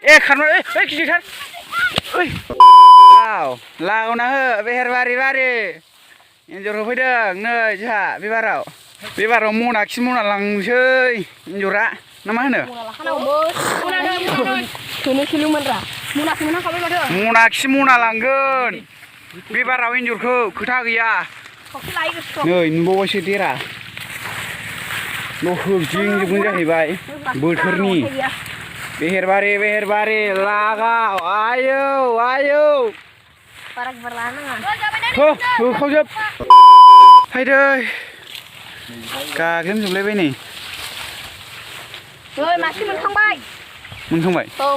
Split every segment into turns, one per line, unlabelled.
खारनो गिदिरथार लागावना हो बेहेरबारि बारि एन्जर होफैदों नै जोंहा बेबाराव मना खि मना लांसै एन्जरा ना मा होनो मना खि मना लांगोन बेबाराव एन्जरखौ खोथा गैया नै नुबावबायसो देरा न' होगदिंजोबगोन जाहैबाय बोथोरनि बेहेरबारि लागाव आयौ होखावजोब फैदै गाग्लेमजोबलायबाय नै
मासे मोनखांबाय
औ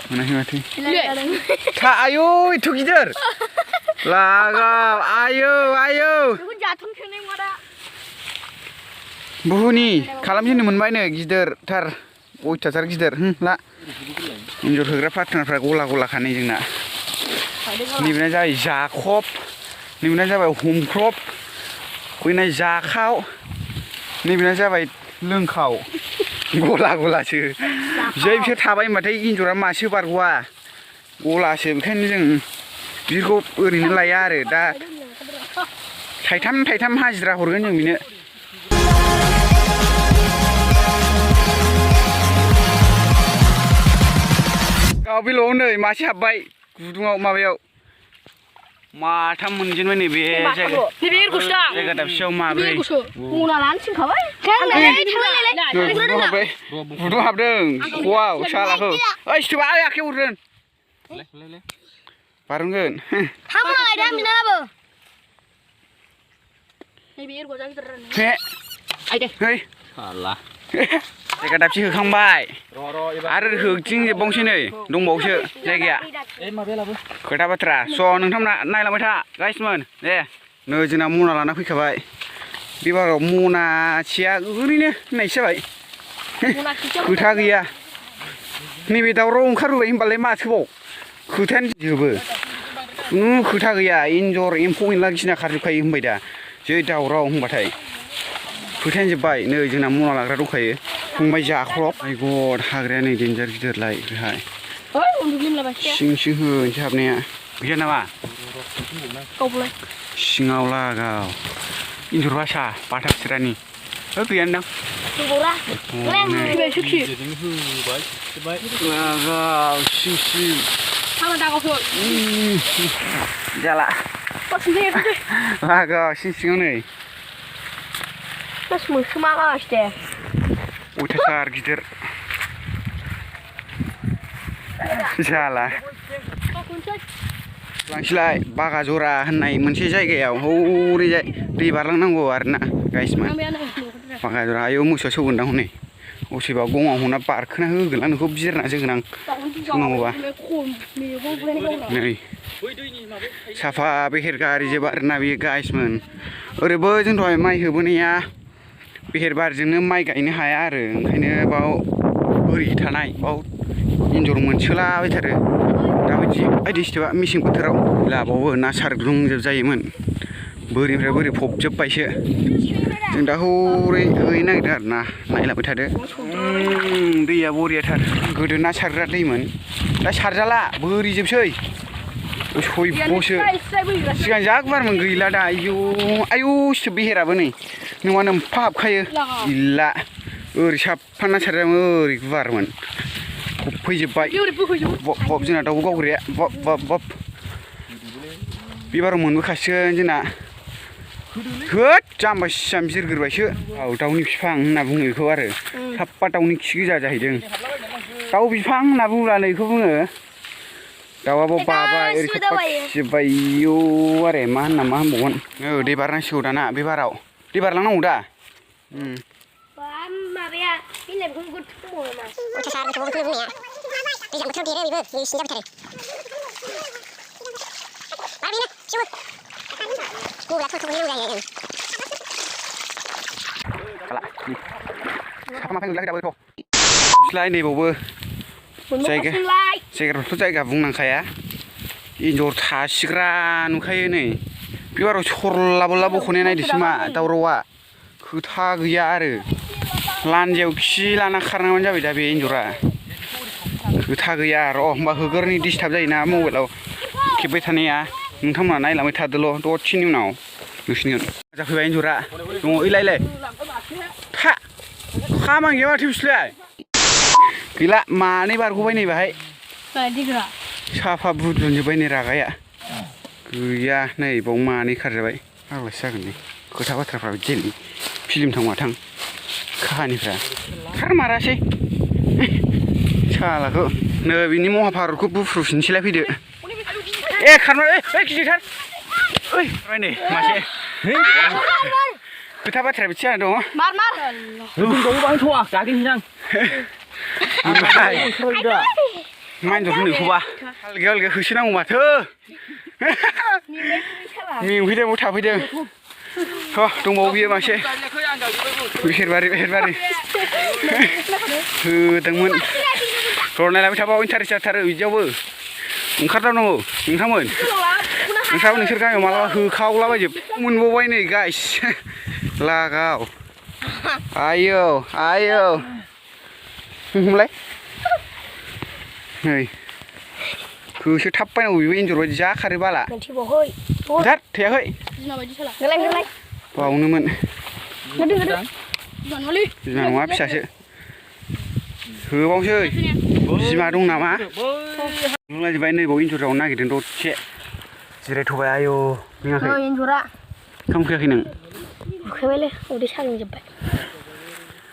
मोनाखै माथो आयौ एथ' गिदिर लागाव आयौ बुहुनि खालामजेननो मोनबाय नै गिदिरथार अयथासार गिदिर ला एन्जर होग्रा पार्टनारफ्रा गला खानै जोंना नैबेना जाबाय जाखब नैबेना जाबाय हमख्रब बैना जाखाव नैबेना जाबाय लोंखाव गलासो जै बिसोर थाबाय होनबाथाय एन्जरा मासे बारग'वा गलासो बेखायनो जों बिसोरखौ ओरैनो लाया आरो दा थाइथाम हाजिरा हरगोन जों बेनो बेल' नै मासे हाबबाय गुदुङाव माबायाव माथाम मोनजेनबाय नै बे जायगा दाबसेयाव माब्रै गुदुं हाबदों ख'आव सालाखौ ओइ सिथोबा आखायाव हरगोन बारनगोन जायगा दाबसे होखांबाय आरो होगदिंजोबबावसै नै दंबावोसो जायगाया खोथा बाथ्रा स' नोंथांमोना नायलांबाय था गाइसमोन दे नै जोंना मना लाना फैखाबाय बेबाराव मनासेया ओरैनो होननायसो जाबाय खोथा गैया नैबे दावराव ओंखारबोबाय होनबालाय माथोबाव खोथायानो जोबो खुनु खोथा गैया एन्जर एम्फौ एनला गिना खारजोबखायो होनबाय दा जै दावराव होनबाथाय खोथायानो जोब्बाय नै जोंना मना लाग्रा दंखायो फंबाय जाख्लब गद हाग्राया नै देन्जार गिदिरलाय बेहाय सिं होनोसै हाबनाया गैया नामा सिङाव लागाव एन्जर बाथा सिरानि गैयानोदां लागाव सिं जाला लागाव सिङाव नै अयथासार गिदिर जाला लांसैलाय बागाजरा होननाय मोनसे जायगायाव हौरैजाय दै बारलांनांगौ आरोना गाइसमोन बागाजरा आयौ मोसौआ सौगोनदां हनै असेबा गङाव हना बारखोना होगोन आं नोंखौ बिरना जोगोन आं सोंनांगौबा नै साफा बेहेरगारिजोब आरोना बेयो गाइसमोन ओरैबो जों दहाय माइ होबोनाया बेहेरबारिजोंनो माइ गायनो हाया आरो ओंखायनो बाव बोरि थानाय बाव एन्जर मोनसोलाबायथारो दाबायदि बायदि सिथोबा मेसें बोथोराव लाबावो ना सारग्लुंजोब जायोमोन बोरिनिफ्राय बोरि फबजोब्बायसो जों दा हौरै हैनो नागिरदों आरो ना नायलांबाय थादो दैया बरियाथार गोदो ना सारग्रा दैमोन दा सारजाला बोरिजोबसै सयब'सो सिगां जा गुवारमोन गैला दा आयौ सिथोब बेहेराबो नै नङा नोमफा हाबखायो गैला ओरै साफा ना सारजायोमोन ओरै गुवारमोन फैजोब्बाय बब जोंना दाउब गावग्राया बब बेबाराव मोनबोखासिगोन जोंना होद जाम्बा सियाम बिरग्रोबायसो दाउनि बिफां होनना बुङो बेखौ आरो साफा दाउनि खि गोजा जाहैदों दाउ बिफां होनना बुङोब्ला नै बेखौ बुङो दाउआबो बाबाय ओरै जोब्बाय आयौ आरो मा होनबावगोन दै बारनांसिगौ दाना बे बाराव दै बारलांनांगौ दा
माबाया बिलाइखौ गोथौ
नैबावबो जायगाफ्राथ' जायगा बुंनांखाया एन्जर थासिग्रा नुखायो नै बेबाराव सरला बख'नाय नायदोसो मा दावरावआ खोथा गैया आरो लान्जायाव खि लाना खारनांगौनो जाबाय दा बे एन्जरा गोथा गैया र' होमबा होगोरनि डिस्टार्ब जायोना मबाइलाव खेबबाय थानाया नोंथांमोना नायलांबाय थादोल' दसेनि उनाव नुसिगोन जाफैबाय एन्जरा दङ ओइलाय था खामानि गैया माथो बिसोरलाय गैला मानै बारग'बाय नै बाहाय साफा बुद्रुनजोब्बाय नै रागाया गैया नै बाव मानै खारजाबाय फाग्लासो जागोन नै खोथा बाथ्राफ्रा बिदि फिल्म थां माथां काहानिफ्रा खारमारासै सालाखौ नै बिनि महाभारतखौ बुफ्रुफिनसैलाय फैदो ए खारमार ओइ गिदिरथार ओइ नै मासे खोथा बाथ्राया बिदि जाना दङ
मार
थ'आ गागिनसां
माइनजर होनोखौबा आलगे होसोनांगौ माथो मेंफैदों थाफैदों थ' दंबावो बियो मासे बेहेरबारि होदोंमोन र' नायलांबाय थाबा इन्टारेस्ट जाथारो बिदियावबो ओंखारदावनांगौ नोंथांमोन नोंसोर गामियाव मालाबा होखावलाबायजोब मोनबावबाय नै गाइस लागाव आयौ हमलाय नै गोसो थाब बायनांगौ बेबो एन्जर बायदि जा खारो बाला जाद थैयाखै बावनोमोन बिमा नङा फिसासो होबावसै बिमा दं नामा नुलाजोब्बाय नैबाव एन्जर जावनो नागिरदों दसे जिरायथ'बाय आयौ मेङाखै
एन्जरा
ओंखाम उखैयाखै नों
उखैबायलै उदै सालुंजोब्बाय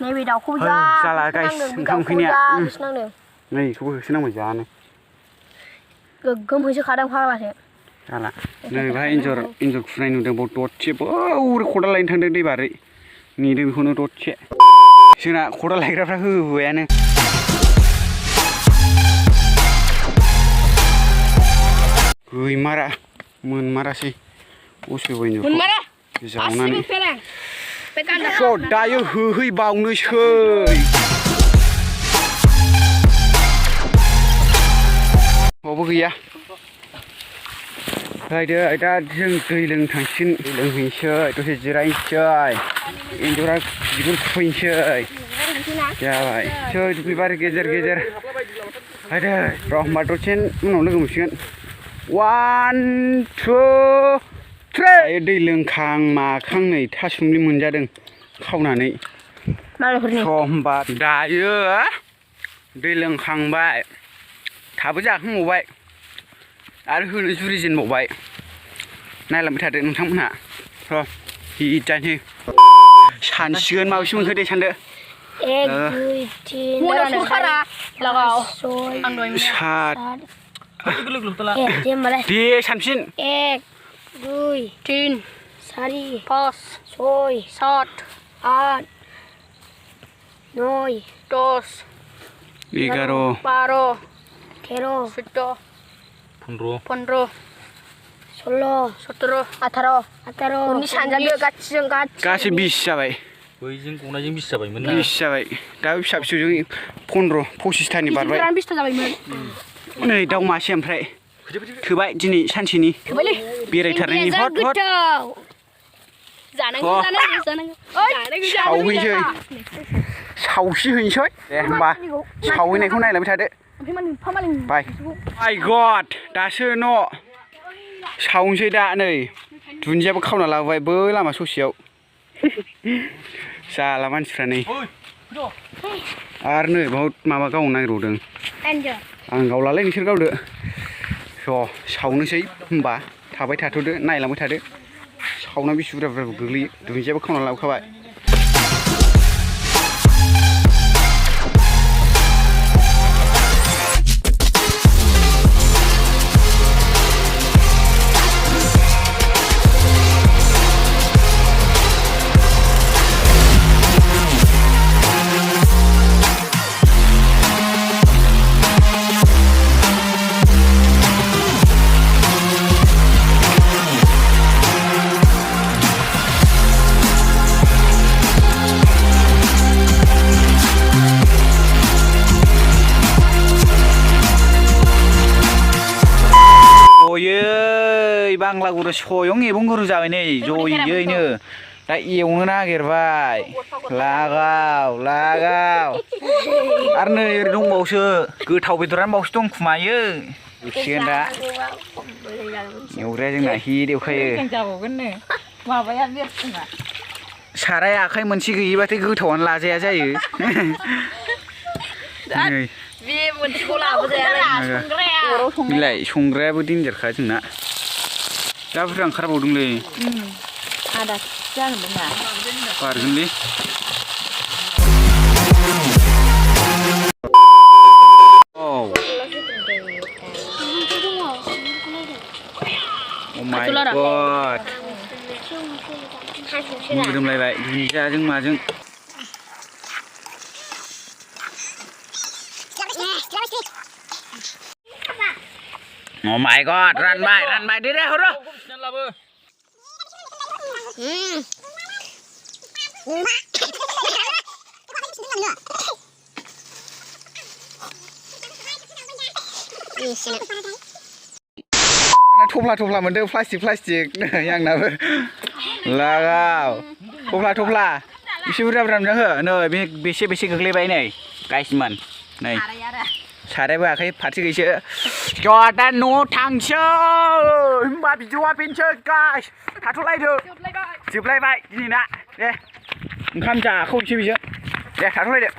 नैबे दाउखौबो
जाला गाइस ओंखाम उखैनाया नै बेखौबो होसोनांबाय जानो
गोगोम होसोखादों फाग्लासो
जाला नै बाहाय एन्जर खुनाय नुदों बाव दसे बौरै खदाल लायनो थांदों दै बारै नेदों बेखौनो दसे जोंना खदाल लायग्राफ्रा होबोबायानो गैमारा मोनमारासै उसुबै जावनानै दायो होहैबावनोसै बावबो गैया फैदो दा जों दै लोंनो थांसिगोन दै लोंहैनोसै दसे जिरायनोसै एन्जरा बिगुर खुफैनोसै जाबाय दुब्लिबारि गेजेर फैदो र' होमबा दसे उनाव लोगो मोनसिगोन 1 2 3 दै लोंखां माखां नै थासुमलि मोनजादों खावनानै होमबा दायो दै लोंखांबाय थाबो जाखांबावबाय आरो होनो जुरिजेनबावबाय नायलांबाय थादो नोंथांमोनहा र' हिटजानोसै सानसिगोन माबेसे मोनखो दे सानदो
1 2 3
7
दे
सानफिन
1 2 3 4 5 6 7 8 9 10
11
12 13 14 15 16 17 18 उननि सानजादो
गासै 20 जाबाय
बैजों गनायजों 20 जाबायमोन ना
20 जाबाय दा फिसा फिसौजों 15 25थानि बारबाय
20 जाबायमोन
नै दाउ मासे ओमफ्राय थोबाय दिनै सानसेनि बेरायथारनायनि हट सावहैनोसै सावसि हैनोसै दे होमबा सावहैनायखौ नायलांबाय थादो बाय माय गड दासो न' सावनोसै दा नै दुन्दियाबो खावना लाबोबाय बै लामा ससेयाव जाला मानसिफ्रा नै आरो नै बाव माबा गावनो नागिरबावदों आं गावलालाय नोंसोर गावदो र' सावनोसै होमबा थाबाय थाथ'दो नायलांबाय थादो सावना बेसे बुरजा गोग्लैयो दुन्दियाबो खावना लाबोखाबाय जयै बांला गुरु सयं एबं गुरु जाबाय नै जयैनो दा एवनो नागिरबाय लागाव आरो नै ओरै दंबावसो गोथाव बेदरानो बावसो दंखुमायो एवसिगोन दा एवग्राया जोंना हिट एवखायो
माबाया बेरफुङा
साराय आखाइ मोनसे गैयिबाथाय गोथावानो लाजाया जायो नै
बे मोनसेखौ लाबोजाया
बिलाय संग्रायाबो देन्जारखा जोंना दा बुरजा ओंखारबावदोंलै
आदा जानोमोन ना
बारगोनलै Oh my god मोदोमलायबाय दुन्दियाजों माजों Oh my god रानबाय दे हरो थफ्ला मोनदों प्लास्टिक नै आंनाबो लागाव थफ्ला एसे बुरजा मोनदों हो नै बेसे गोग्लैबाय नै गाइसमोन नै सारायबो आखाइ फारसे गैसो दा न' थांसै होमबा भिडिअआ बेनोसै गाइस थाथ'लायदो जोबलायबाय दिनैना दे ओंखाम जाखावनोसै बेजों दे थाथ'लायदो